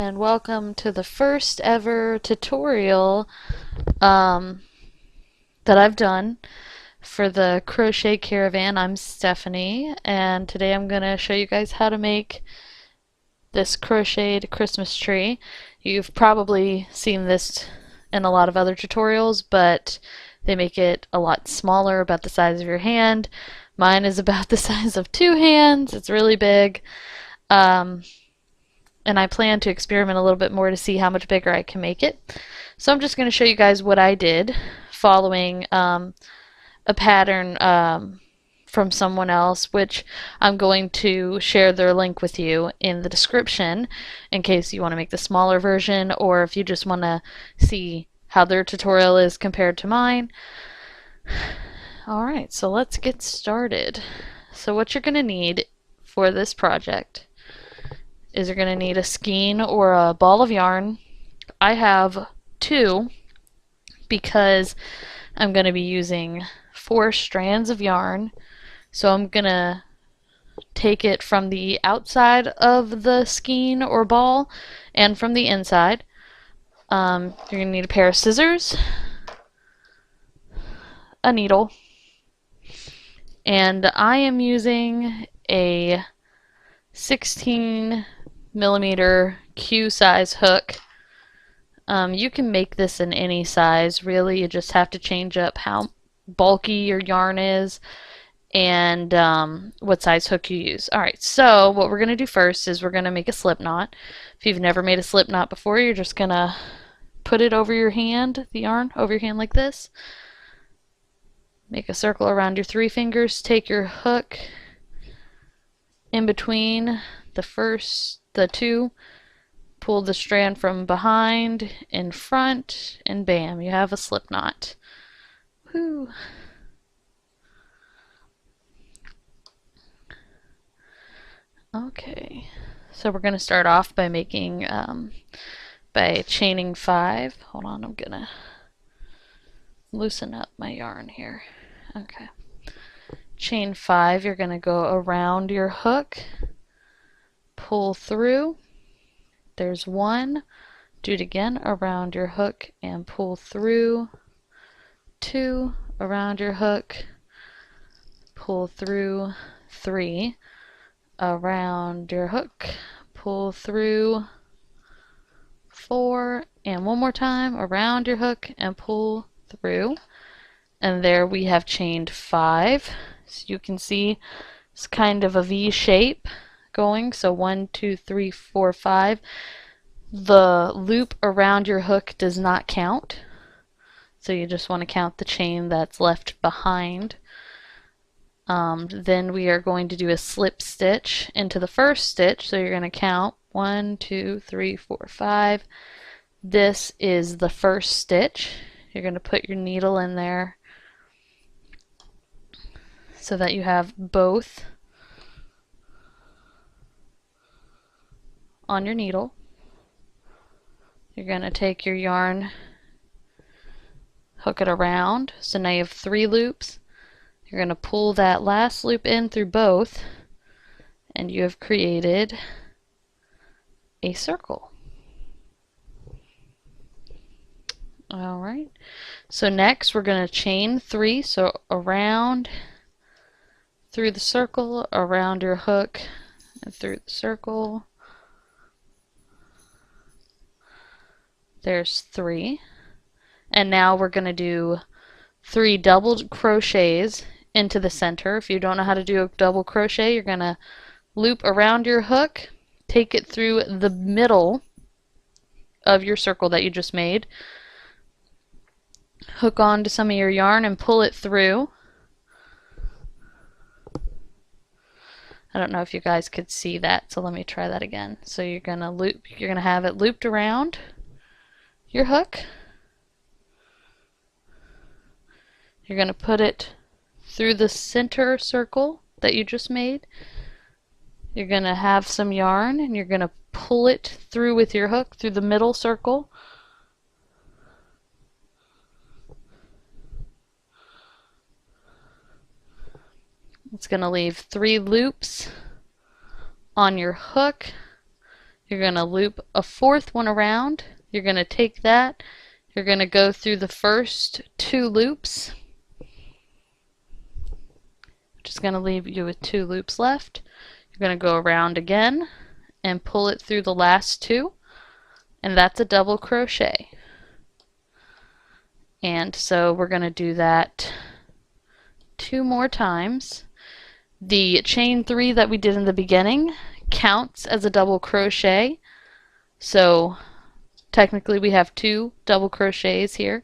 And welcome to the first ever tutorial that I've done for the Crochet Caravan. I'm Stephanie, and today I'm going to show you guys how to make this crocheted Christmas tree. You've probably seen this in a lot of other tutorials, but they make it a lot smaller, about the size of your hand. Mine is about the size of 2 hands. It's really big. And I plan to experiment a little bit more to see how much bigger I can make it. So I'm just going to show you guys what I did following a pattern from someone else, which I'm going to share their link with you in the description in case you want to make the smaller version, or if you just want to see how their tutorial is compared to mine. Alright, so let's get started. So what you're going to need for this project is you're going to need a skein or a ball of yarn. I have 2 because I'm going to be using 4 strands of yarn. So I'm going to take it from the outside of the skein or ball and from the inside. You're going to need a pair of scissors, a needle, and I am using a 16mm Q size hook. You can make this in any size, really. You just have to change up how bulky your yarn is and what size hook you use. Alright, so what we're going to do first is we're going to make a slip knot. If you've never made a slip knot before, you're just going to put it over your hand, the yarn over your hand like this. Make a circle around your 3 fingers, take your hook in between the 2, pull the strand from behind, in front, and bam, you have a slip knot. Woo. Okay, so we're going to start off by making, by chaining 5. Hold on, I'm going to loosen up my yarn here. Okay. Chain 5, you're going to go around your hook, pull through. There's 1. Do it again, around your hook and pull through. 2, around your hook, pull through. 3, around your hook, pull through. 4, and one more time, around your hook and pull through. And there we have chained 5. So you can see it's kind of a V shape going. So 1, 2, 3, 4, 5. The loop around your hook does not count. So you just want to count the chain that's left behind. Then we are going to do a slip stitch into the first stitch. So you're going to count 1, 2, 3, 4, 5. This is the first stitch. You're going to put your needle in there so that you have both on your needle. You're going to take your yarn, hook it around. So now you have 3 loops. You're going to pull that last loop in through both, and you have created a circle. Alright, so next we're going to chain 3, so around, through the circle, around your hook, and through the circle. There's 3. And now we're going to do 3 double crochets into the center. If you don't know how to do a double crochet, you're going to loop around your hook, take it through the middle of your circle that you just made, hook on to some of your yarn and pull it through. I don't know if you guys could see that, so let me try that again. So you're going to have it looped around your hook. You're going to put it through the center circle that you just made. You're going to have some yarn and you're going to pull it through with your hook through the middle circle. It's going to leave 3 loops on your hook. You're going to loop a fourth one around. You're going to take that, you're going to go through the first 2 loops, which is going to leave you with 2 loops left. You're going to go around again and pull it through the last 2, and that's a double crochet. And so we're going to do that 2 more times. The chain 3 that we did in the beginning counts as a double crochet, so technically we have 2 double crochets here.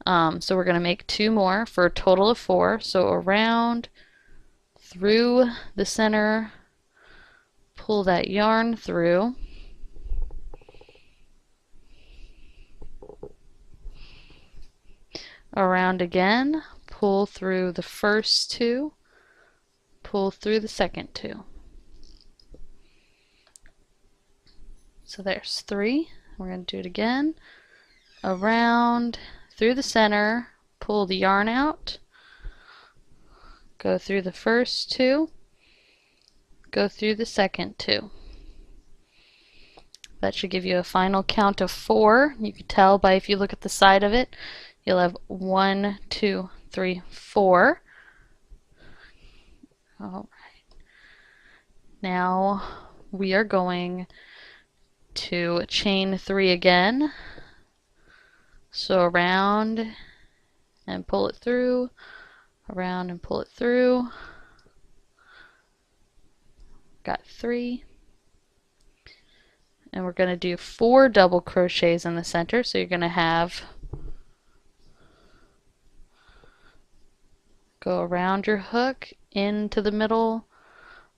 So we're going to make 2 more for a total of 4. So around, through the center, pull that yarn through, around again, pull through the first 2, pull through the second 2. So there's 3. We're going to do it again. Around, through the center, pull the yarn out, go through the first 2, go through the second 2. That should give you a final count of 4. You can tell by if you look at the side of it, you'll have 1, 2, 3, 4. All right. Now we are going to chain 3 again. So around and pull it through, around and pull it through. Got 3. And we're going to do 4 double crochets in the center. So you're going to have, go around your hook into the middle,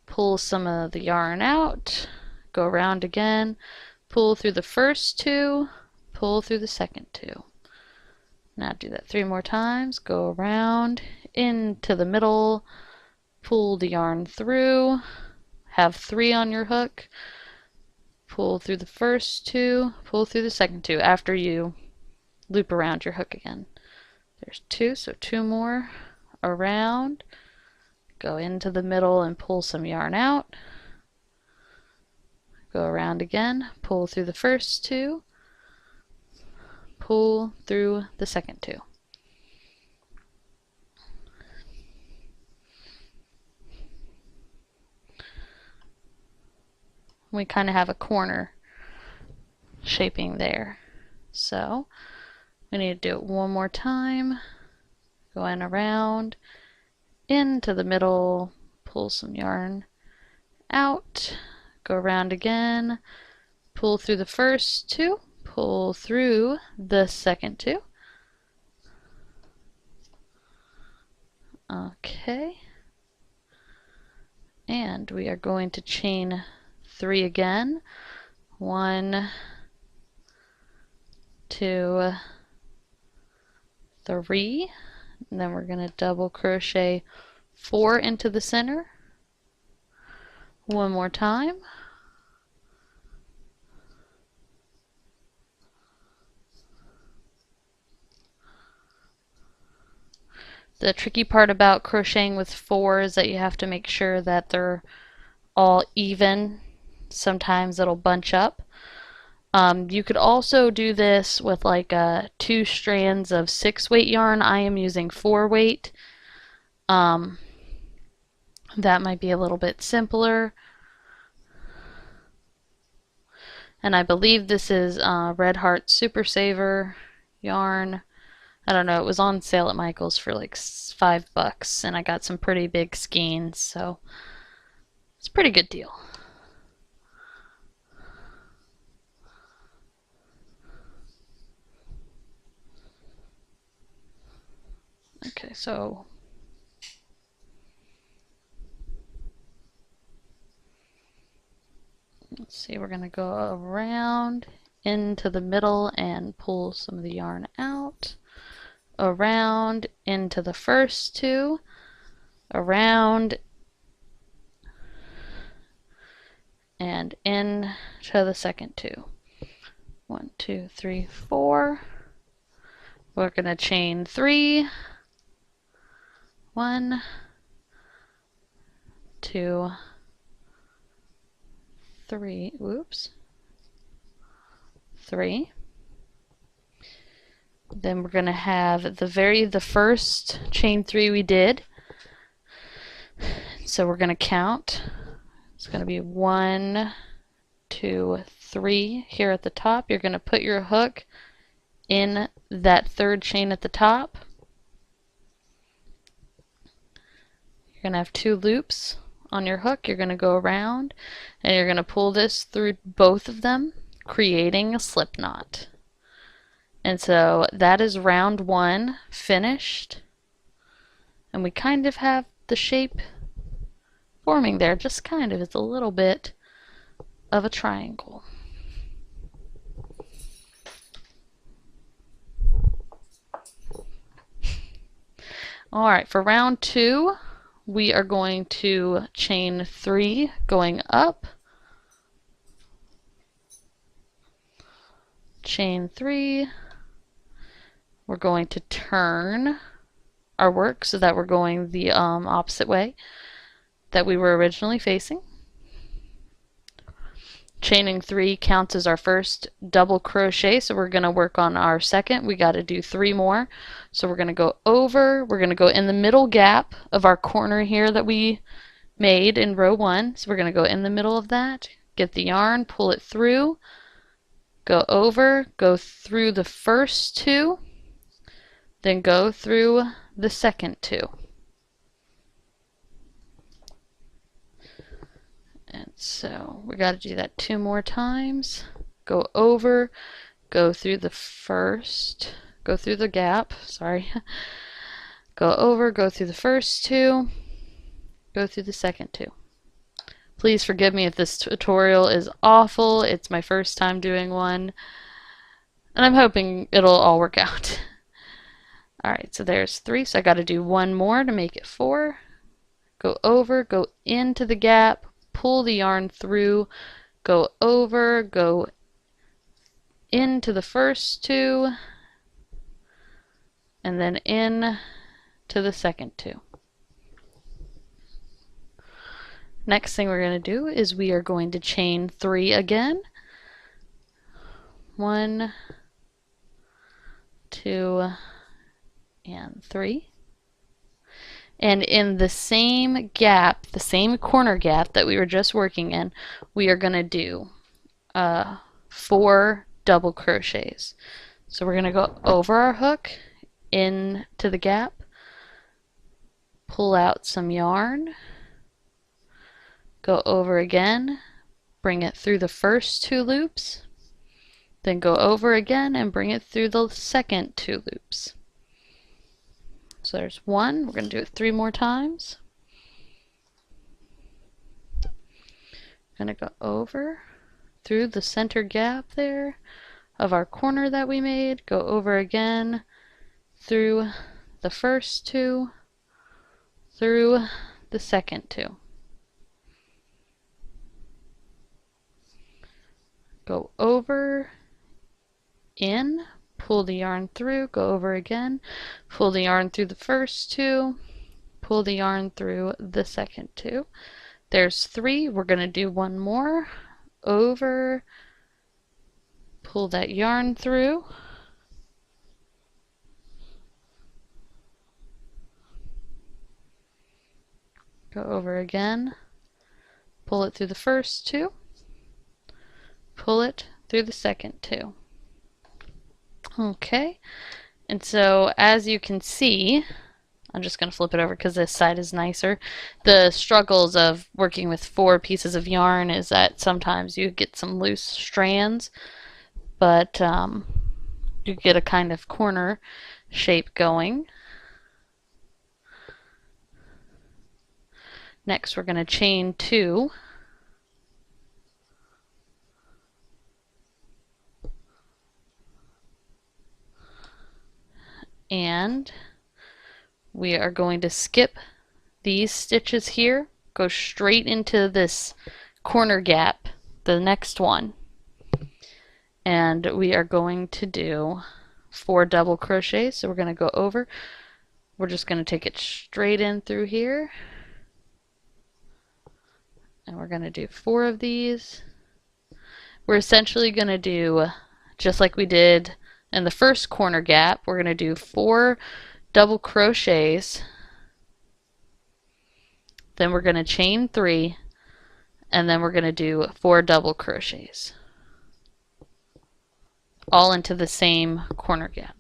pull some of the yarn out, go around again, pull through the first 2, pull through the second 2. Now do that 3 more times. Go around into the middle, pull the yarn through, have 3 on your hook, pull through the first 2, pull through the second 2 after you loop around your hook again. There's 2, so 2 more. Around, go into the middle and pull some yarn out, go around again, pull through the first 2, pull through the second 2. We kind of have a corner shaping there, so we need to do it one more time. Go in around, into the middle, pull some yarn out, go around again, pull through the first 2, pull through the second 2. Okay. And we are going to chain 3 again. 1, 2, 3. And then we're going to double crochet 4 into the center. One more time. The tricky part about crocheting with 4 is that you have to make sure that they're all even. Sometimes it'll bunch up. You could also do this with like 2 strands of 6-weight yarn. I am using 4-weight. That might be a little bit simpler. And I believe this is Red Heart Super Saver yarn. I don't know, it was on sale at Michael's for like $5 and I got some pretty big skeins, so it's a pretty good deal. Okay, so let's see, we're going to go around into the middle and pull some of the yarn out, around into the first 2, around and into the second 2. 1, 2, 3, 4. We're going to chain 3. 1, 2, 3. Whoops. 3. Then we're going to have the first chain 3 we did. So we're going to count. It's going to be 1, 2, 3 here at the top. You're going to put your hook in that third chain at the top. You're going to have 2 loops on your hook. You're going to go around and you're going to pull this through both of them, creating a slip knot. And so that is round 1 finished. And we kind of have the shape forming there, just kind of. It's a little bit of a triangle. Alright, for round 2, we are going to chain 3 going up, chain 3, we're going to turn our work so that we're going the opposite way that we were originally facing. Chaining 3 counts as our first double crochet, so we're going to work on our second. We got to do 3 more. So we're going to go over, we're going to go in the middle gap of our corner here that we made in row 1. So we're going to go in the middle of that, get the yarn, pull it through, go over, go through the first 2, then go through the second 2. And so we got to do that 2 more times. Go over, go through the first, go through the gap, sorry. Go over, go through the first 2, go through the second 2. Please forgive me if this tutorial is awful. It's my first time doing one, and I'm hoping it'll all work out. Alright, so there's 3, so I got to do 1 more to make it 4. Go over, go into the gap, pull the yarn through, go over, go into the first 2, and then in to the second 2. Next thing we're going to do is we are going to chain 3 again. 1, 2, and 3. And in the same gap, the same corner gap that we were just working in, we are going to do 4 double crochets. So we're going to go over our hook into the gap, pull out some yarn, go over again, bring it through the first 2 loops, then go over again and bring it through the second 2 loops. So there's 1. We're going to do it 3 more times. Going to go over through the center gap there of our corner that we made, go over again through the first 2, through the second 2. Go over, in, pull the yarn through, go over again, pull the yarn through the first 2, pull the yarn through the second 2. There's 3. We're going to do 1 more. Over, pull that yarn through, go over again, pull it through the first 2, pull it through the second 2. Okay, and so as you can see, I'm just going to flip it over because this side is nicer. The struggles of working with 4 pieces of yarn is that sometimes you get some loose strands, but you get a kind of corner shape going. Next we're going to chain 2. And we are going to skip these stitches here, go straight into this corner gap, the next one, and we are going to do 4 double crochets. So we're going to go over, we're just going to take it straight in through here, and we're going to do 4 of these. We're essentially going to do just like we did in the first corner gap, we're going to do 4 double crochets, then we're going to chain 3, and then we're going to do 4 double crochets, all into the same corner gap.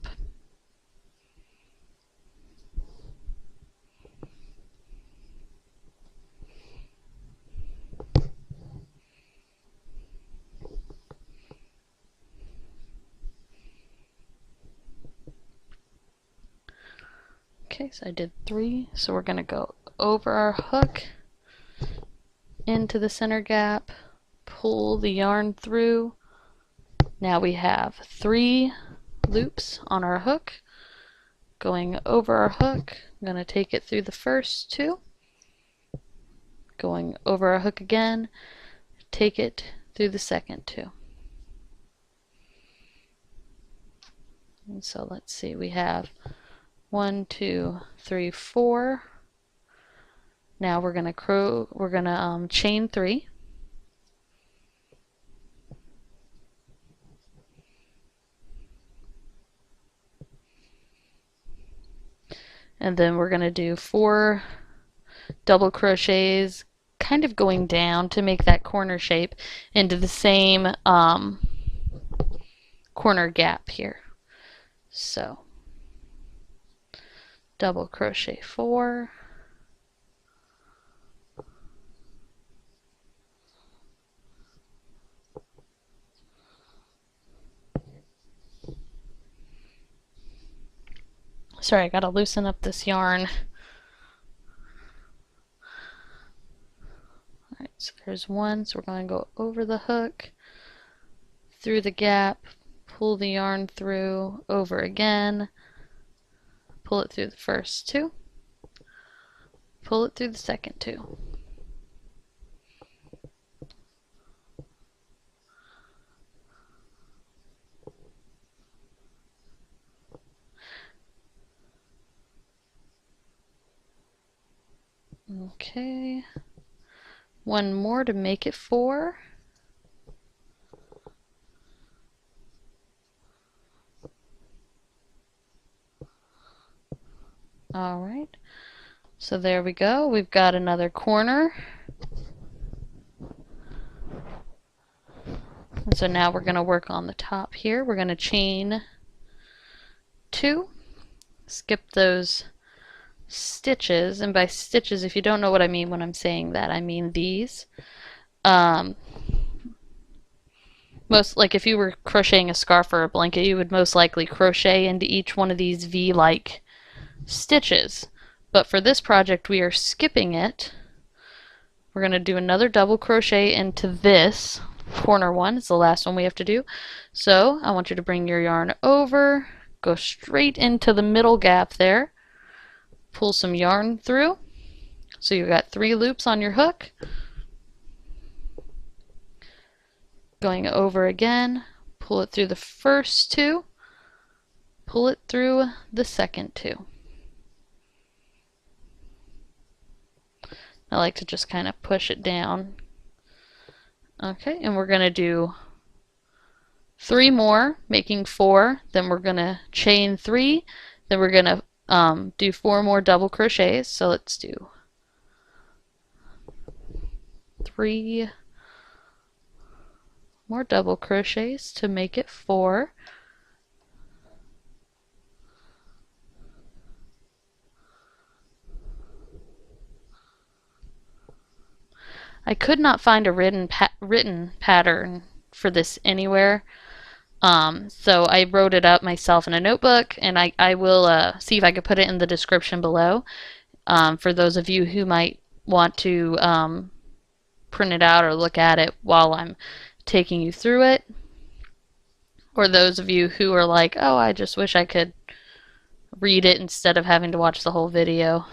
Okay, so I did 3, so we're going to go over our hook into the center gap, pull the yarn through. Now we have 3 loops on our hook. Going over our hook, I'm going to take it through the first 2. Going over our hook again, take it through the second 2. And so let's see, we have 1, 2, 3, 4. Now we're gonna chain 3. And then we're gonna do 4 double crochets, kind of going down to make that corner shape into the same corner gap here. So double crochet 4, sorry, I gotta loosen up this yarn. Alright, so there's 1, so we're going to go over the hook, through the gap, pull the yarn through, over again, pull it through the first 2, pull it through the second 2. Okay, 1 more to make it 4. Alright, so there we go. We've got another corner. And so now we're going to work on the top here. We're going to chain 2, skip those stitches, and by stitches, if you don't know what I mean when I'm saying that, I mean these. Most, like if you were crocheting a scarf or a blanket, you would most likely crochet into each one of these V-like stitches. But for this project, we are skipping it. We're going to do another double crochet into this corner one. It's the last one we have to do. So I want you to bring your yarn over, go straight into the middle gap there, pull some yarn through. So you've got 3 loops on your hook. Going over again, pull it through the first 2, pull it through the second 2. I like to just kind of push it down. Okay, and we're going to do 3 more, making 4. Then we're going to chain 3. Then we're going to do 4 more double crochets. So let's do 3 more double crochets to make it 4. I could not find a written pattern for this anywhere, so I wrote it up myself in a notebook, and I will see if I could put it in the description below for those of you who might want to print it out or look at it while I'm taking you through it, or those of you who are like, oh, I just wish I could read it instead of having to watch the whole video.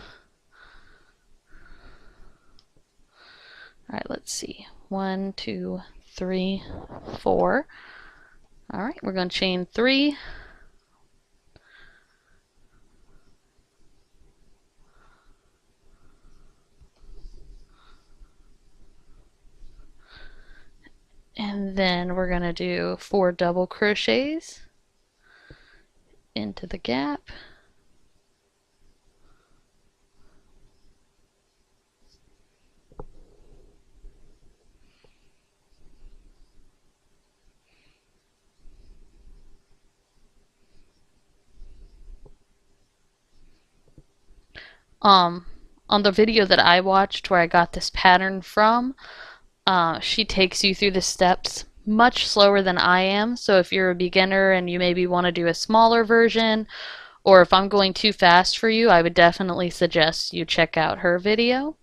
Alright, let's see. 1, 2, 3, 4. Alright, we're going to chain 3. And then we're going to do 4 double crochets into the gap. On the video that I watched where I got this pattern from, she takes you through the steps much slower than I am. So if you're a beginner and you maybe want to do a smaller version, or if I'm going too fast for you, I would definitely suggest you check out her video.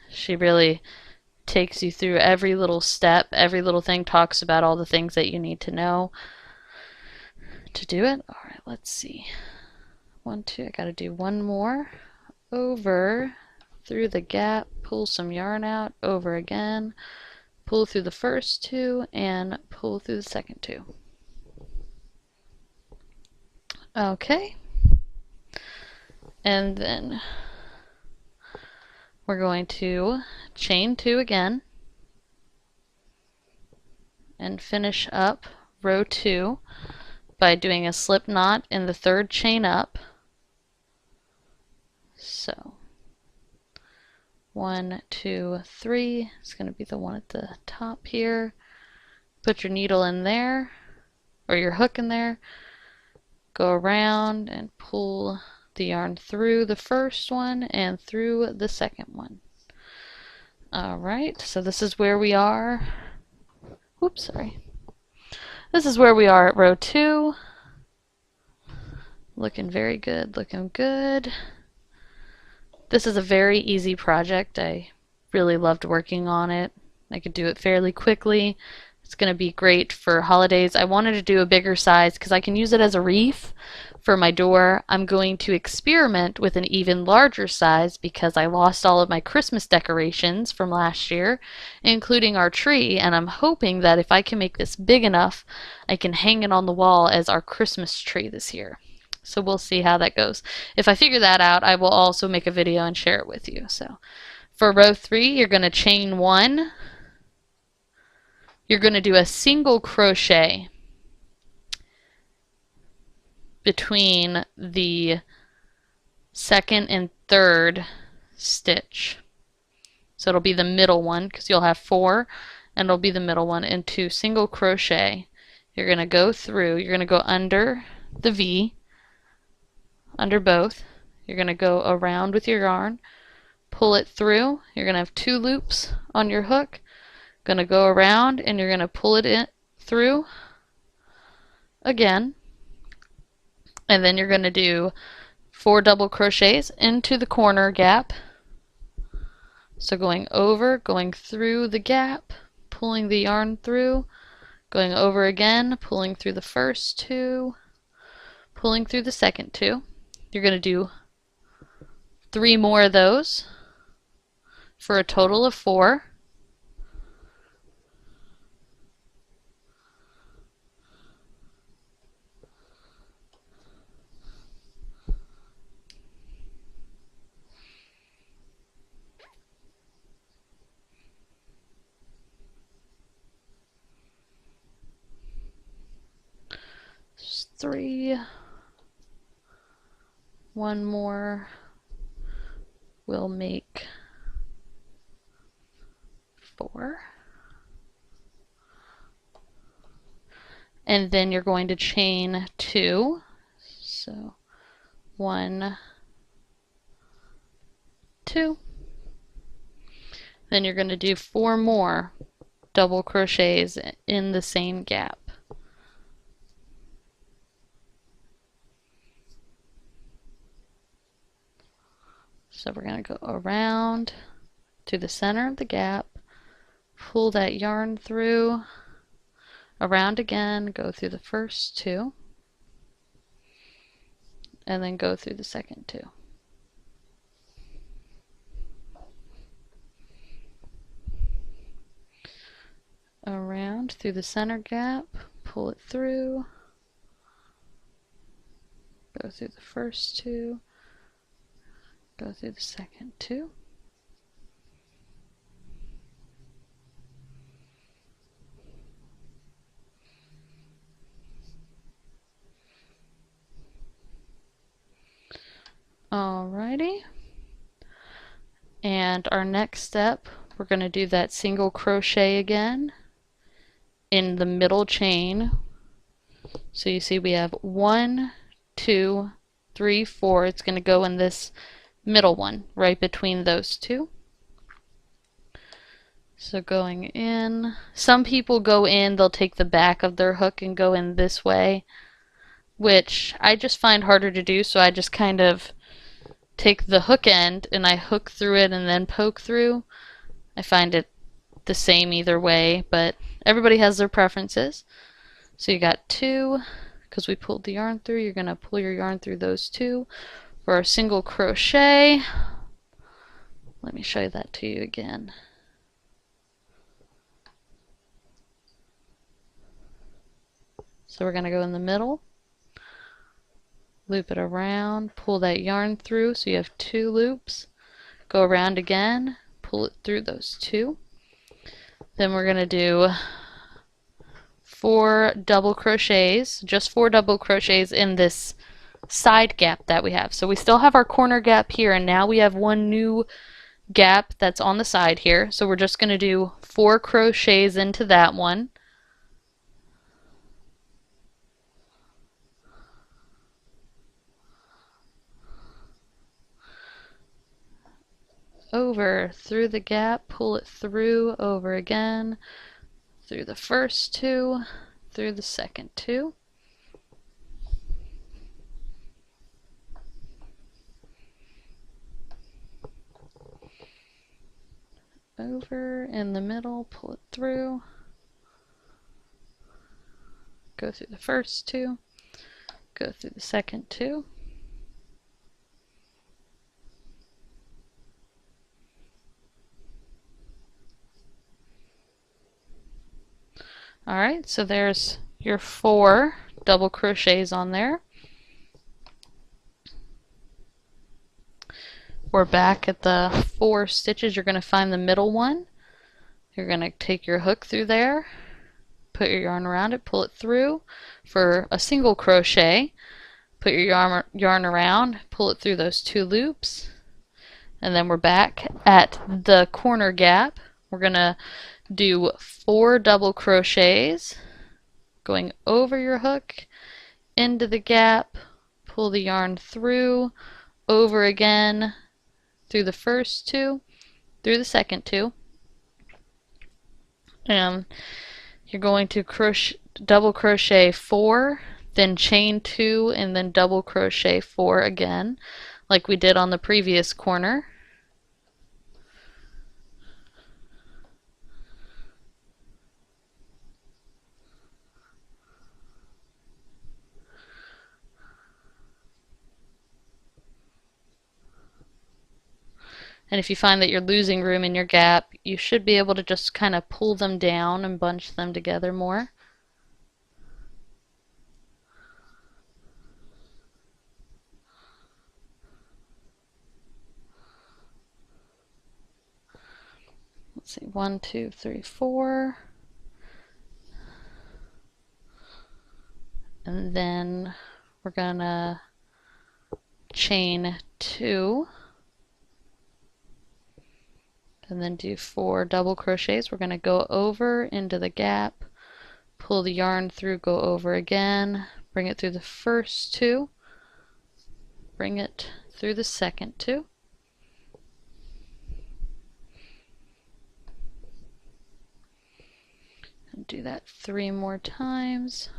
She really takes you through every little step, every little thing, talks about all the things that you need to know to do it. All right, let's see. 1, 2, I gotta do one more. Over, through the gap, pull some yarn out, over again, pull through the first 2, and pull through the second 2. Okay. And then we're going to chain 2 again and finish up row 2 by doing a slip knot in the 3rd chain up. So 1, 2, 3, it's going to be the one at the top here. Put your needle in there, or your hook in there, go around and pull the yarn through the first one and through the second one. Alright, so this is where we are. Oops, sorry. This is where we are at row 2. Looking very good, looking good. This is a very easy project. I really loved working on it. I could do it fairly quickly. It's going to be great for holidays. I wanted to do a bigger size because I can use it as a wreath for my door. I'm going to experiment with an even larger size because I lost all of my Christmas decorations from last year, including our tree, and I'm hoping that if I can make this big enough, I can hang it on the wall as our Christmas tree this year. So we'll see how that goes. If I figure that out, I will also make a video and share it with you. So for row 3, you're going to chain 1. You're going to do a single crochet between the 2nd and 3rd stitch. So it'll be the middle one because you'll have 4, and it'll be the middle one, and 2 single crochet. You're going to go through, you're going to go under the V, under both. You're going to go around with your yarn, pull it through. You're going to have 2 loops on your hook. Going to go around and you're going to pull it in through again, and then you're going to do 4 double crochets into the corner gap. So going over, going through the gap, pulling the yarn through, going over again, pulling through the first 2, pulling through the second 2. You're going to do 3 more of those for a total of 4. Just 3. 1 more will make 4. And then you're going to chain 2. So 1, 2. Then you're going to do 4 more double crochets in the same gap. So we're going to go around to the center of the gap, pull that yarn through, around again, go through the first 2, and then go through the second 2. Around through the center gap, pull it through, go through the first 2, go through the second 2, Alrighty. And our next step, we're going to do that single crochet again in the middle chain. So you see we have 1, 2, 3, 4. It's going to go in this middle one right between those two. So going in, some people go in, they'll take the back of their hook and go in this way, which I just find harder to do, so I just kind of take the hook end and I hook through it and then poke through. I find it the same either way, but everybody has their preferences. So you got 2, because we pulled the yarn through, you're going to pull your yarn through those 2 for our single crochet. Let me show that to you again. So we're going to go in the middle, loop it around, pull that yarn through, so you have 2 loops, go around again, pull it through those 2. Then we're going to do 4 double crochets, just 4 double crochets in this side gap that we have. So we still have our corner gap here, and now we have one new gap that's on the side here. So we're just going to do 4 crochets into that one. Over through the gap, pull it through, over again, through the first 2, through the second 2. Over in the middle, pull it through, go through the first 2, go through the second 2. Alright, so there's your 4 double crochets on there. We're back at the 4 stitches. You're going to find the middle one. You're going to take your hook through there, put your yarn around it, pull it through for a single crochet. Put your yarn around, pull it through those 2 loops, and then we're back at the corner gap. We're going to do 4 double crochets, going over your hook, into the gap, pull the yarn through, over again, through the first 2, through the second 2, and you're going to double crochet 4, then chain 2, and then double crochet 4 again, like we did on the previous corner. And if you find that you're losing room in your gap, you should be able to just kind of pull them down and bunch them together more. Let's see, 1, 2, 3, 4. And then we're gonna chain 2. And then do 4 double crochets. We're going to go over into the gap, pull the yarn through, go over again, bring it through the first 2, bring it through the second 2. And do that 3 more times.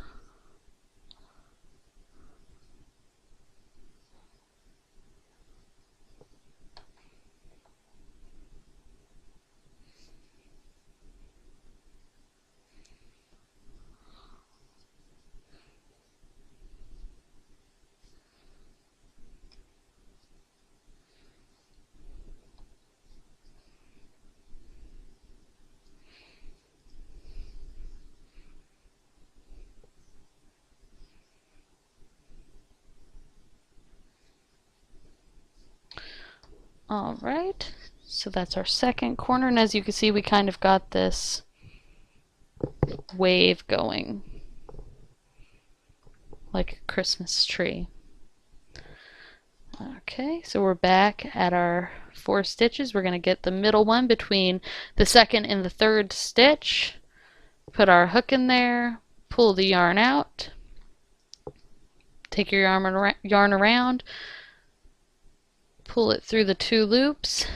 Alright, so that's our second corner, and as you can see we kind of got this wave going, like a Christmas tree. Okay, so we're back at our 4 stitches. We're going to get the middle one between the second and the third stitch. Put our hook in there, pull the yarn out, take your yarn around, pull it through the 2 loops.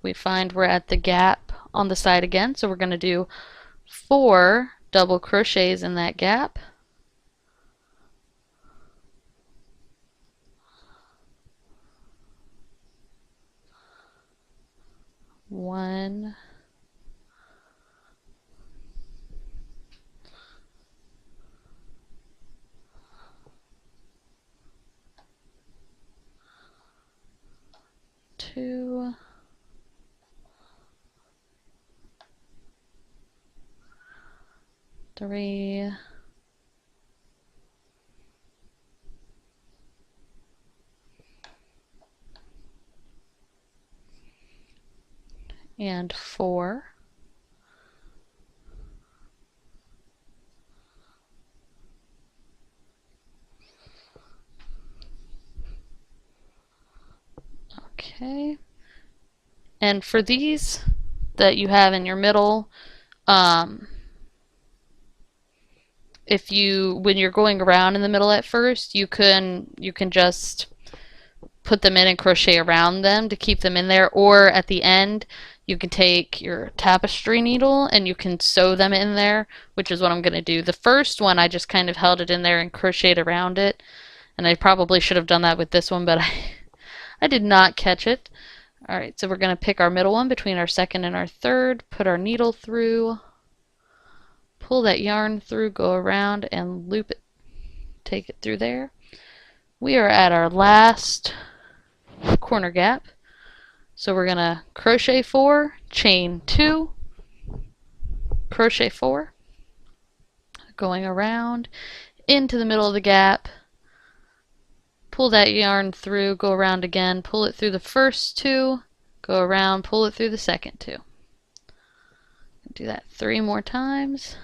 We find we're at the gap on the side again, so we're going to do 4 double crochets in that gap. One, two, three, and 4. Okay. And for these that you have in your middle, if you, when you're going around in the middle at first, you can just put them in and crochet around them to keep them in there, or at the end you can take your tapestry needle and you can sew them in there, which is what I'm going to do. The first one I just kind of held it in there and crocheted around it, and I probably should have done that with this one, but I did not catch it. Alright, so we're going to pick our middle one between our second and our third, put our needle through, pull that yarn through, go around and loop it, take it through there. We are at our last corner gap, so we're going to crochet 4, chain 2, crochet 4, going around into the middle of the gap, pull that yarn through, go around again, pull it through the first 2, go around, pull it through the second 2. Do that 3 more times.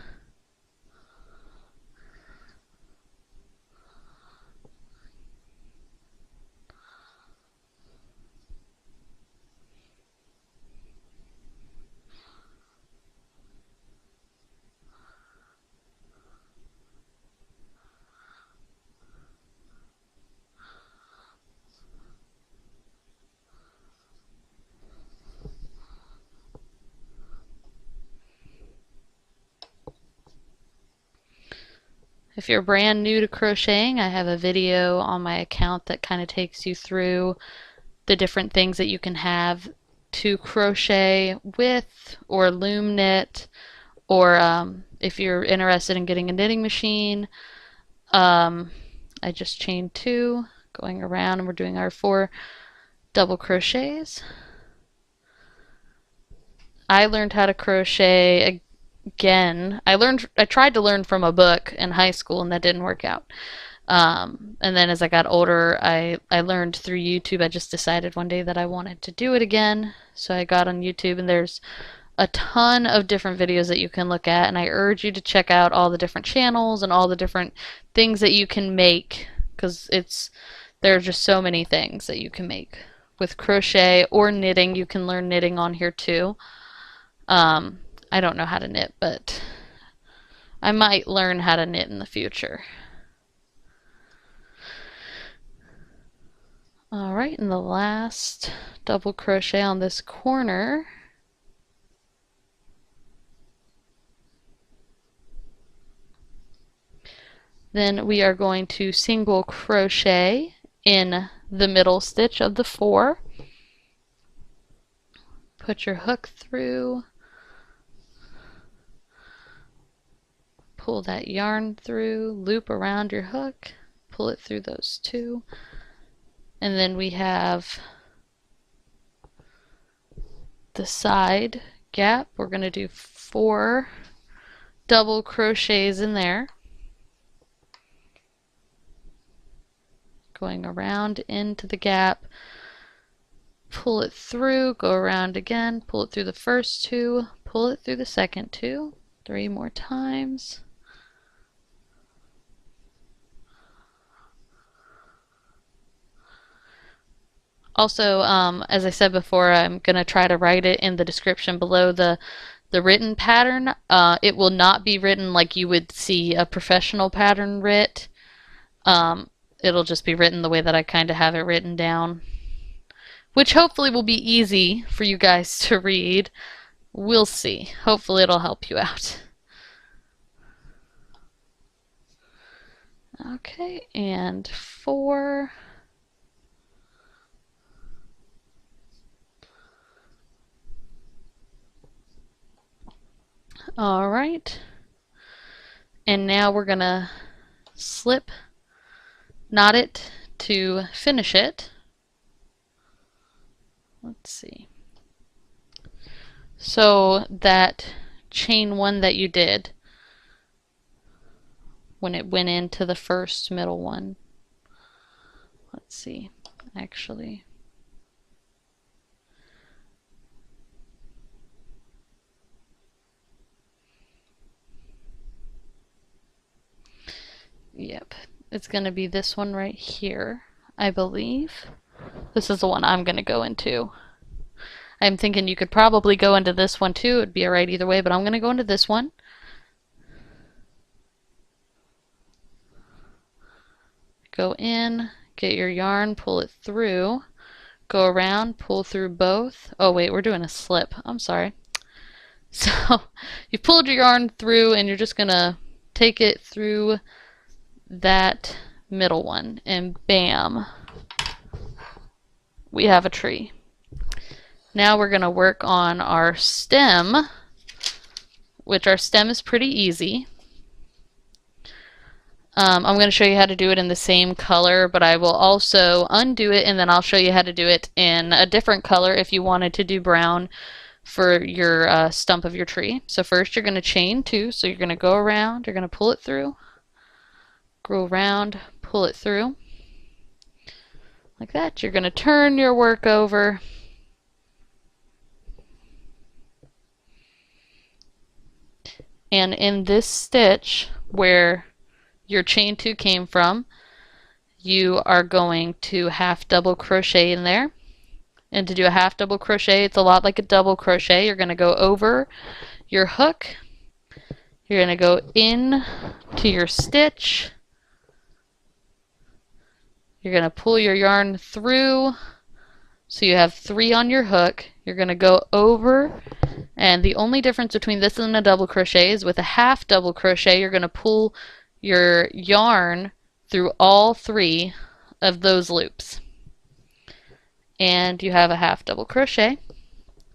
If you're brand new to crocheting, I have a video on my account that kind of takes you through the different things that you can have to crochet with or loom knit, or if you're interested in getting a knitting machine. I just chained 2, going around, and we're doing our 4 double crochets. I learned how to crochet again. I tried to learn from a book in high school, and that didn't work out. And then as I got older, I learned through YouTube. I just decided one day that I wanted to do it again, so I got on YouTube, and there's a ton of different videos that you can look at, and I urge you to check out all the different channels and all the different things that you can make, because there are just so many things that you can make with crochet or knitting. You can learn knitting on here too. I don't know how to knit, but I might learn how to knit in the future. Alright, and the last double crochet on this corner. Then we are going to single crochet in the middle stitch of the 4. Put your hook through, pull that yarn through, loop around your hook, pull it through those 2, and then we have the side gap. We're going to do 4 double crochets in there, going around into the gap, pull it through, go around again, pull it through the first 2, pull it through the second 2, 3 more times. Also, as I said before, I'm going to try to write it in the description below the written pattern. It will not be written like you would see a professional pattern writ. Um, it'll just be written the way that I kind of have it written down, which hopefully will be easy for you guys to read. We'll see. Hopefully it'll help you out. Okay, and 4. All right. And now we're gonna slip knot it to finish it. Let's see. So that chain 1 that you did when it went into the first middle one. Let's see. Actually, yep, it's going to be this one right here, I believe. This is the one I'm going to go into. I'm thinking you could probably go into this one too. It'd be alright either way, but I'm going to go into this one. Go in, get your yarn, pull it through, go around, pull through both. Oh wait, we're doing a slip. I'm sorry. So you pulled your yarn through and you're just going to take it through that middle one, and bam, we have a tree. Now we're going to work on our stem, which our stem is pretty easy. I'm going to show you how to do it in the same color, but I will also undo it and then I'll show you how to do it in a different color if you wanted to do brown for your stump of your tree. So first you're going to chain 2, so you're going to go around, you're going to pull it through, go around, pull it through, like that. You're going to turn your work over, and in this stitch where your chain 2 came from, you are going to half double crochet in there. And to do a half double crochet, it's a lot like a double crochet. You're going to go over your hook, you're going to go in to your stitch, you're going to pull your yarn through, so you have 3 on your hook. You're going to go over, and the only difference between this and a double crochet is with a half double crochet, you're going to pull your yarn through all 3 of those loops. And you have a half double crochet.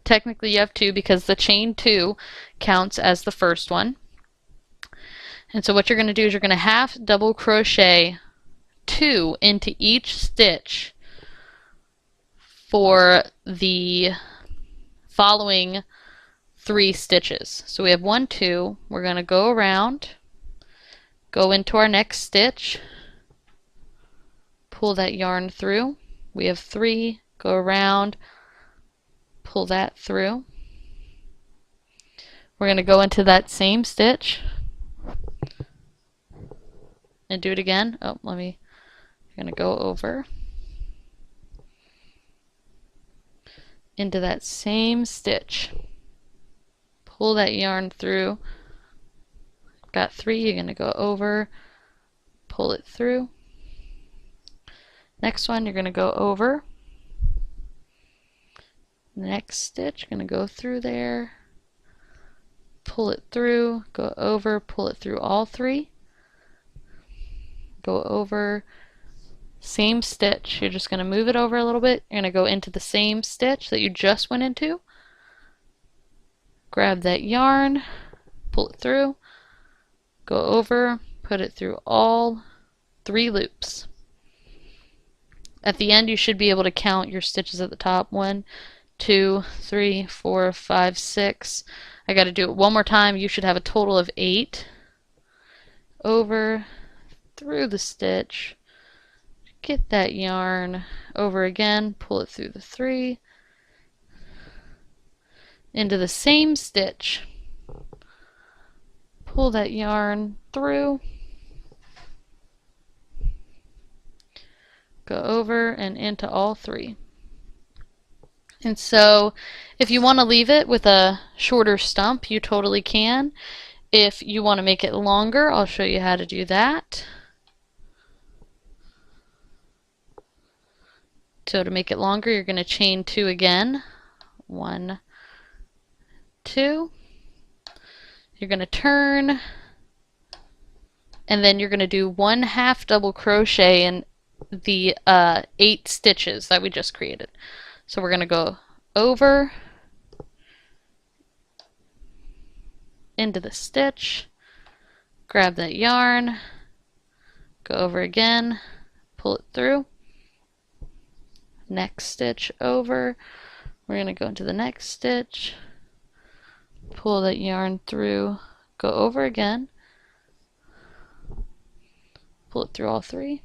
Technically you have 2 because the chain 2 counts as the first one. And so what you're going to do is you're going to half double crochet 2 into each stitch for the following 3 stitches. So we have 1, 2, we're going to go around, go into our next stitch, pull that yarn through, we have 3, go around, pull that through. We're going to go into that same stitch and do it again. Oh, you're going to go over into that same stitch, pull that yarn through, got 3, you're going to go over, pull it through. Next one, you're going to go over, next stitch, you're going to go through there, pull it through, go over, pull it through all 3, go over, same stitch, you're just going to move it over a little bit, you're going to go into the same stitch that you just went into, grab that yarn, pull it through, go over, put it through all 3 loops. At the end you should be able to count your stitches at the top. 1, 2, 3, 4, 5, 6. I got to do it one more time. You should have a total of 8. Over, through the stitch, get that yarn, over again, pull it through the 3, into the same stitch, pull that yarn through, go over and into all 3. And so if you want to leave it with a shorter stump, you totally can. If you want to make it longer, I'll show you how to do that. So to make it longer, you're going to chain 2 again. 1, 2. You're going to turn, and then you're going to do 1/2 double crochet in the 8 stitches that we just created. So we're going to go over, into the stitch, grab that yarn, go over again, pull it through, next stitch over, we're going to go into the next stitch, pull that yarn through, go over again, pull it through all 3,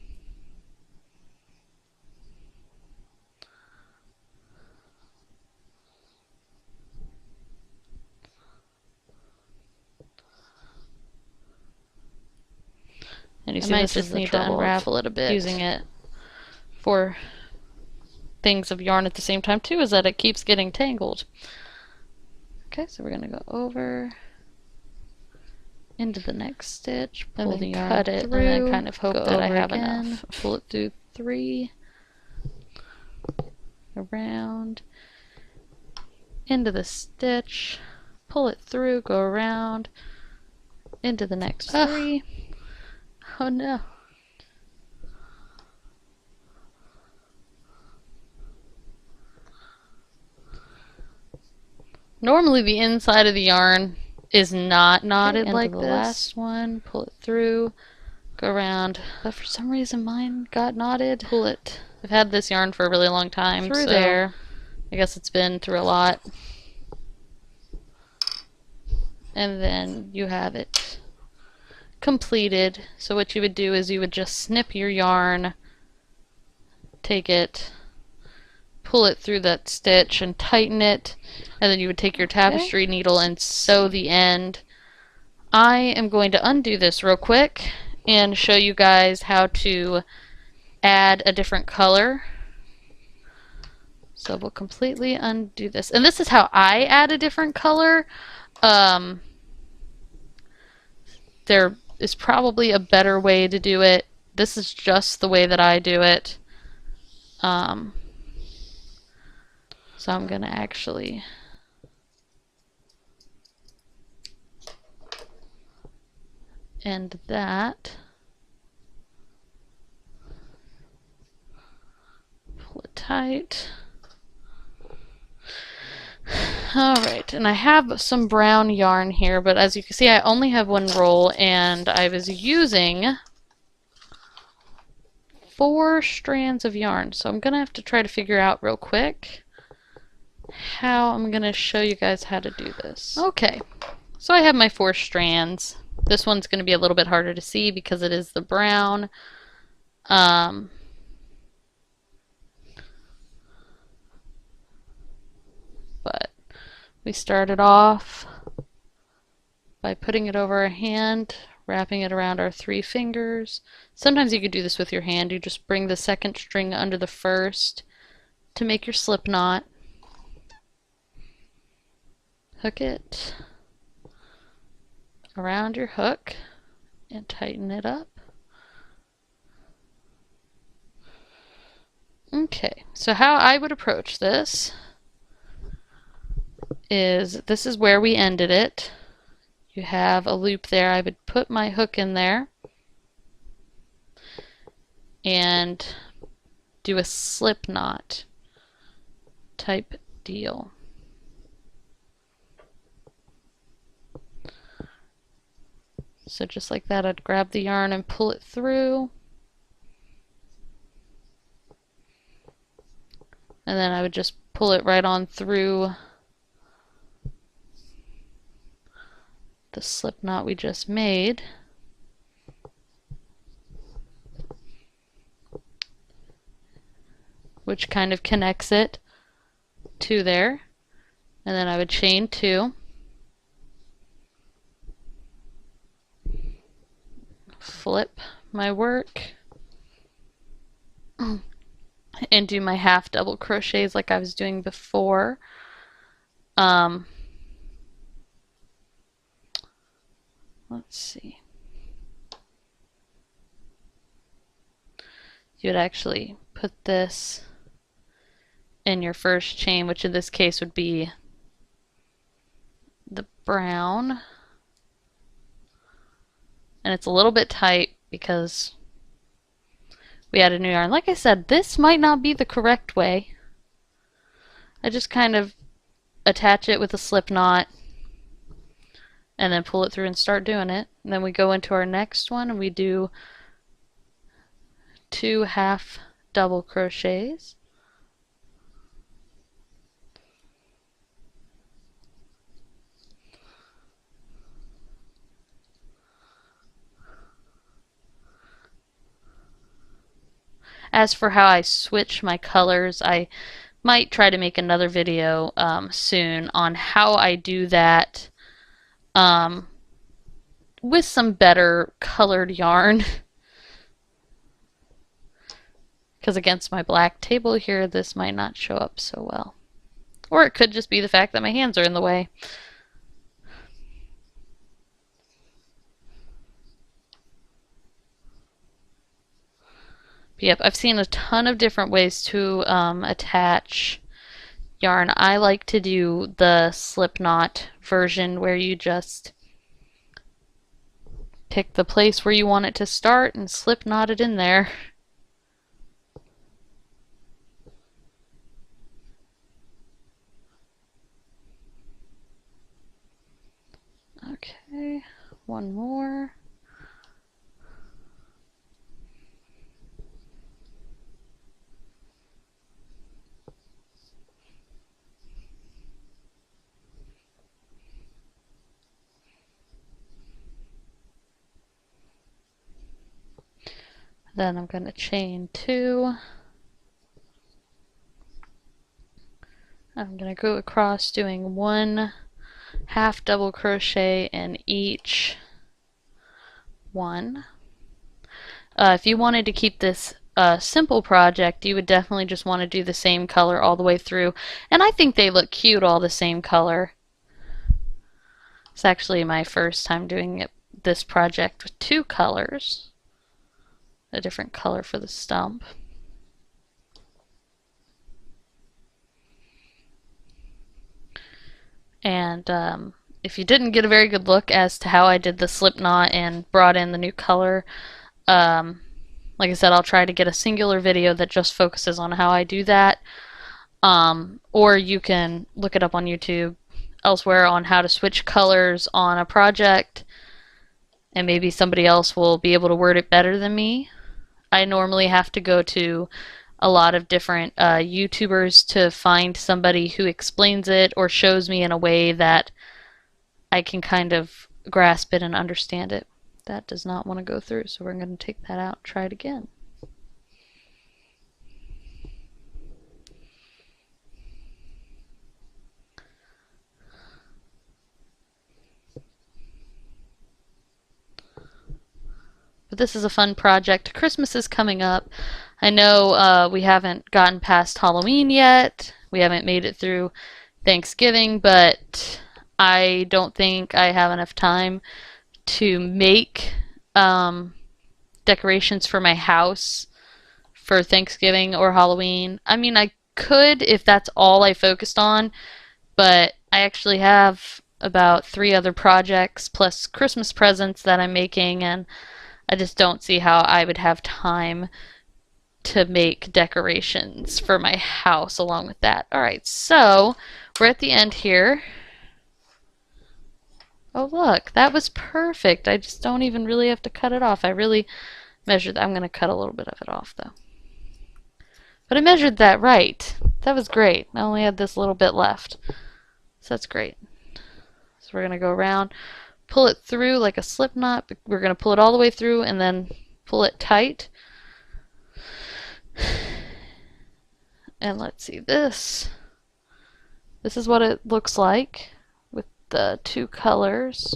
and you see this is the trouble to unravel it a bit. Using it for things of yarn at the same time too is that it keeps getting tangled. Okay, so we're going to go over into the next stitch, pull the yarn cut it through, and then kind of hope that I have enough. Pull it through 3, around, into the stitch, pull it through, go around, into the next 3. Oh no. Normally the inside of the yarn is not knotted like this. The last one, pull it through, go around, but for some reason mine got knotted. Pull it. I've had this yarn for a really long time. Through so there. I guess it's been through a lot. And then you have it completed. So what you would do is you would just snip your yarn, take it, pull it through that stitch and tighten it, and then you would take your tapestry needle and sew the end. I am going to undo this real quick and show you guys how to add a different color. So we'll completely undo this. And this is how I add a different color. There is probably a better way to do it. This is just the way that I do it. So I'm going to actually end that. Pull it tight. Alright, and I have some brown yarn here, but as you can see I only have 1 roll, and I was using 4 strands of yarn. So I'm going to have to try to figure out real quick how I'm going to show you guys how to do this. Okay, so I have my 4 strands. This one's going to be a little bit harder to see because it is the brown. But we started off by putting it over our hand, wrapping it around our 3 fingers. Sometimes you could do this with your hand. You just bring the 2nd string under the 1st to make your slip knot. Hook it around your hook and tighten it up. Okay, so how I would approach this is where we ended it. You have a loop there. I would put my hook in there and do a slip knot type deal. So just like that, I'd grab the yarn and pull it through. And then I would just pull it right on through the slip knot we just made. Which kind of connects it to there. And then I would chain 2. Flip my work. and do my half double crochets like I was doing before. Let's see. You would actually put this in your first chain, which in this case would be the brown. And it's a little bit tight because we added new yarn. Like I said, this might not be the correct way. I just kind of attach it with a slip knot and then pull it through and start doing it. And then we go into our next one and we do 2 half double crochets. As for how I switch my colors, I might try to make another video soon on how I do that with some better colored yarn. Because against my black table here, this might not show up so well. Or it could just be the fact that my hands are in the way. But yep, I've seen a ton of different ways to attach yarn. I like to do the slipknot version where you just pick the place where you want it to start and slip knot it in there. Okay, one more. Then I'm going to chain 2. I'm going to go across doing 1 half double crochet in each one. If you wanted to keep this a simple project, you would definitely just want to do the same color all the way through. And I think they look cute all the same color. It's actually my first time doing this project with 2 colors. A different color for the stump. And if you didn't get a very good look as to how I did the slip knot and brought in the new color, like I said, I'll try to get a singular video that just focuses on how I do that. Or you can look it up on YouTube elsewhere on how to switch colors on a project, and maybe somebody else will be able to word it better than me. I normally have to go to a lot of different YouTubers to find somebody who explains it or shows me in a way that I can kind of grasp it and understand it. That does not want to go through, so we're going to take that out and try it again. But this is a fun project. Christmas is coming up. I know we haven't gotten past Halloween yet. We haven't made it through Thanksgiving, but I don't think I have enough time to make decorations for my house for Thanksgiving or Halloween. I mean, I could if that's all I focused on, but I actually have about 3 other projects plus Christmas presents that I'm making, and I just don't see how I would have time to make decorations for my house along with that. Alright, so we're at the end here. Oh look, that was perfect. I just don't even really have to cut it off. I really measured that. I'm going to cut a little bit of it off though. But I measured that right. That was great. I only had this little bit left. So that's great. So we're going to go around, pull it through like a slip knot. We're going to pull it all the way through and then pull it tight. And let's see this. This is what it looks like with the 2 colors.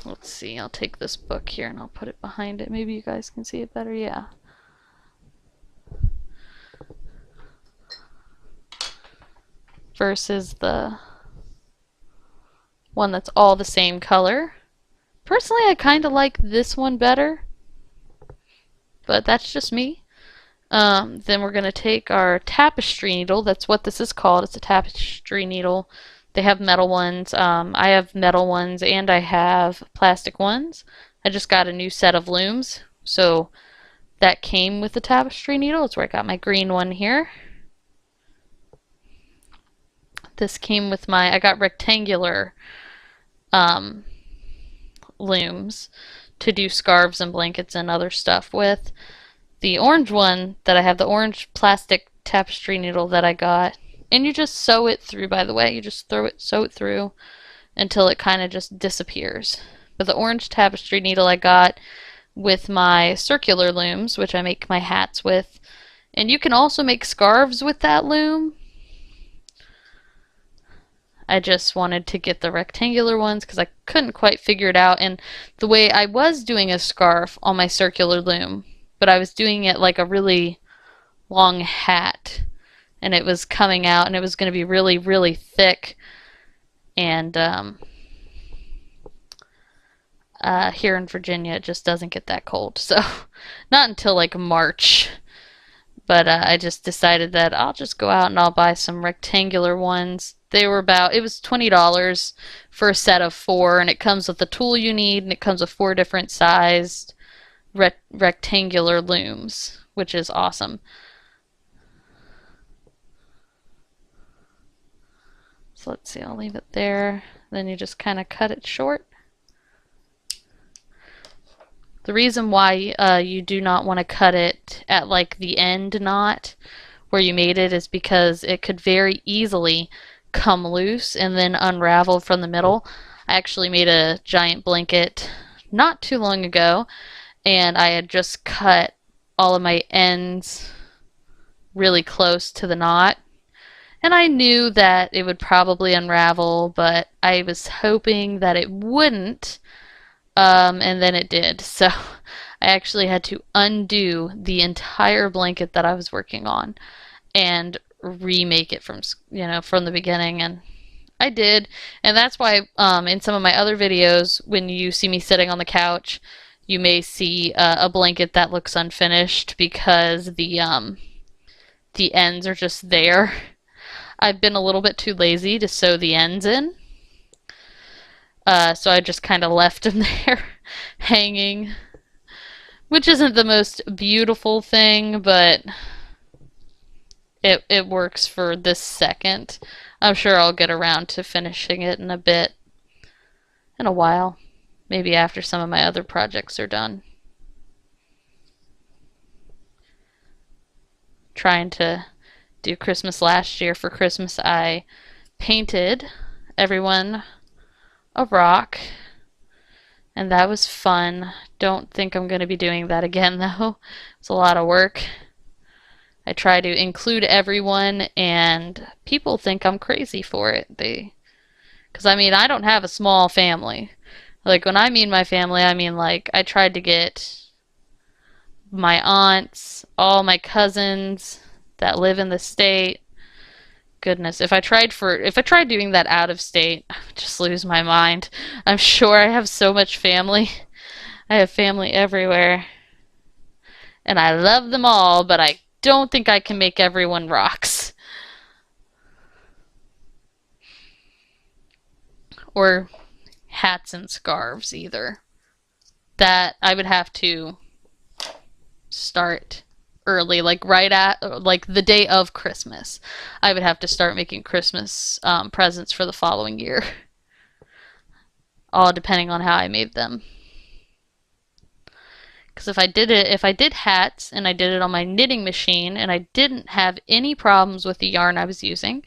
let's see, I'll take this book here and I'll put it behind it. Maybe you guys can see it better. Yeah. Versus the one that's all the same color. Personally, I kind of like this one better, but that's just me. Then we're going to take our tapestry needle. That's what this is called. It's a tapestry needle. They have metal ones. I have metal ones and I have plastic ones. I just got a new set of looms, so that came with the tapestry needle. That's where I got my green one here. This came with I got rectangular looms to do scarves and blankets and other stuff with. The orange one that I have, the orange plastic tapestry needle that I got, and you just sew it through, by the way. You just sew it through until it kind of just disappears. But the orange tapestry needle I got with my circular looms, which I make my hats with. And you can also make scarves with that loom. I just wanted to get the rectangular ones because I couldn't quite figure it out. And the way I was doing a scarf on my circular loom, but I was doing it like a really long hat, and it was coming out and it was going to be really, really thick. And here in Virginia it just doesn't get that cold, so not until like March. But I just decided that I'll just go out and I'll buy some rectangular ones. They were it was $20 for a set of 4, and it comes with the tool you need, and it comes with 4 different sized rectangular looms, which is awesome. So let's see, I'll leave it there. Then you just kind of cut it short. The reason why you do not want to cut it at like the end knot where you made it is because it could very easily come loose and then unravel from the middle. I actually made a giant blanket not too long ago, and I had just cut all of my ends really close to the knot. And I knew that it would probably unravel, but I was hoping that it wouldn't. And then it did. So I actually had to undo the entire blanket that I was working on and remake it from the beginning, and I did. And that's why in some of my other videos, when you see me sitting on the couch, you may see a blanket that looks unfinished because the ends are just there. I've been a little bit too lazy to sew the ends in. So I just kind of left them there hanging, which isn't the most beautiful thing, but it works for this second. I'm sure I'll get around to finishing it in a while, maybe after some of my other projects are done. Trying to do Christmas last year. For Christmas I painted everyone a rock, and that was fun. Don't think I'm going to be doing that again though. It's a lot of work. I try to include everyone, and people think I'm crazy for it. Because I mean, I don't have a small family. Like, when I mean my family, I mean like I tried to get my aunts, all my cousins that live in the state. Goodness, if I tried doing that out of state, I would just lose my mind. I'm sure I have so much family. I have family everywhere. And I love them all, but I don't think I can make everyone rocks. Or hats and scarves either. That I would have to start early, like like the day of Christmas. I would have to start making Christmas presents for the following year. All depending on how I made them. Because if I did hats and I did it on my knitting machine and I didn't have any problems with the yarn I was using,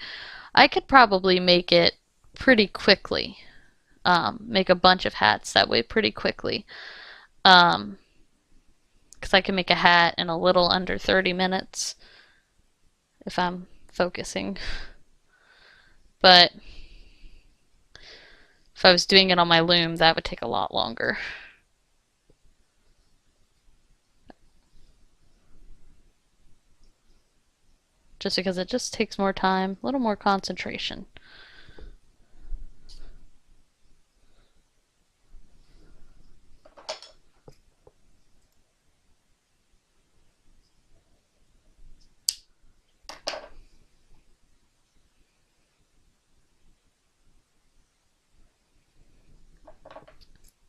I could probably make it pretty quickly. Make a bunch of hats that way pretty quickly. Because I can make a hat in a little under 30 minutes if I'm focusing. But If I was doing it on my loom, that would take a lot longer. Just because it just takes more time, a little more concentration.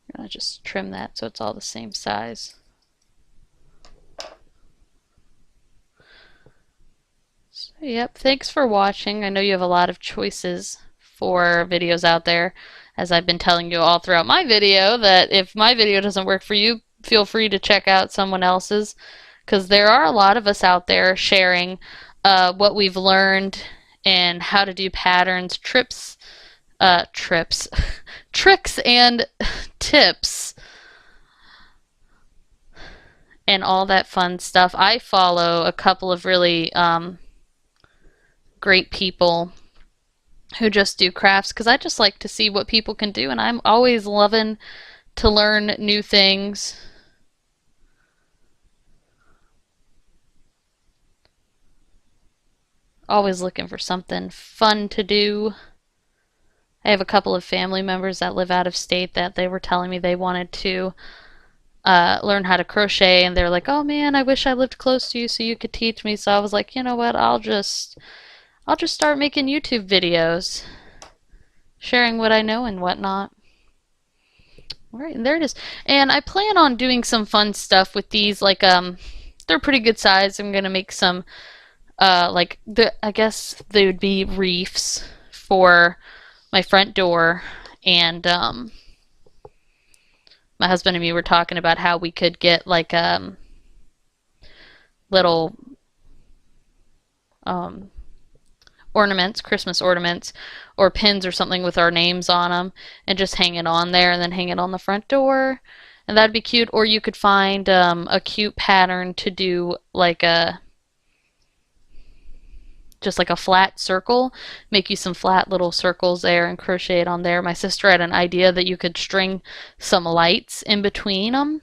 I'm gonna just trim that so it's all the same size. So, yep, thanks for watching. I know you have a lot of choices for videos out there, as I've been telling you all throughout my video, that if my video doesn't work for you, feel free to check out someone else's, because there are a lot of us out there sharing what we've learned and how to do patterns, trips, tricks and tips and all that fun stuff. I follow a couple of really great people who just do crafts because I just like to see what people can do, and I'm always loving to learn new things. Always looking for something fun to do. I have a couple of family members that live out of state that they were telling me they wanted to learn how to crochet, and they're like, oh man, I wish I lived close to you so you could teach me. So I was like, you know what, I'll just start making YouTube videos, sharing what I know and whatnot. Alright, and there it is. And I plan on doing some fun stuff with these, like they're pretty good size. I'm gonna make some I guess they would be reefs for my front door, and my husband and me were talking about how we could get like little ornaments, Christmas ornaments, or pins or something with our names on them, and just hang it on there and then hang it on the front door, and that'd be cute. Or you could find a cute pattern to do like just like a flat circle, make you some flat little circles there and crochet it on there. My sister had an idea that you could string some lights in between them.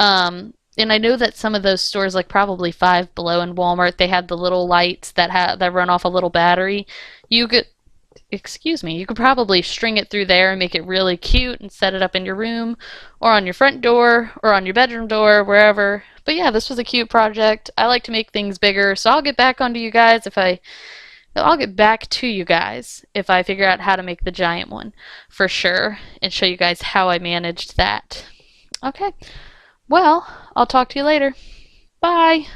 And I know that some of those stores, like probably Five Below and Walmart, they had the little lights that run off a little battery. You could, excuse me, you could probably string it through there and make it really cute and set it up in your room or on your front door or on your bedroom door, wherever. But yeah, this was a cute project. I like to make things bigger, so I'll get back to you guys if I figure out how to make the giant one for sure, and show you guys how I managed that. Okay, well, I'll talk to you later. Bye!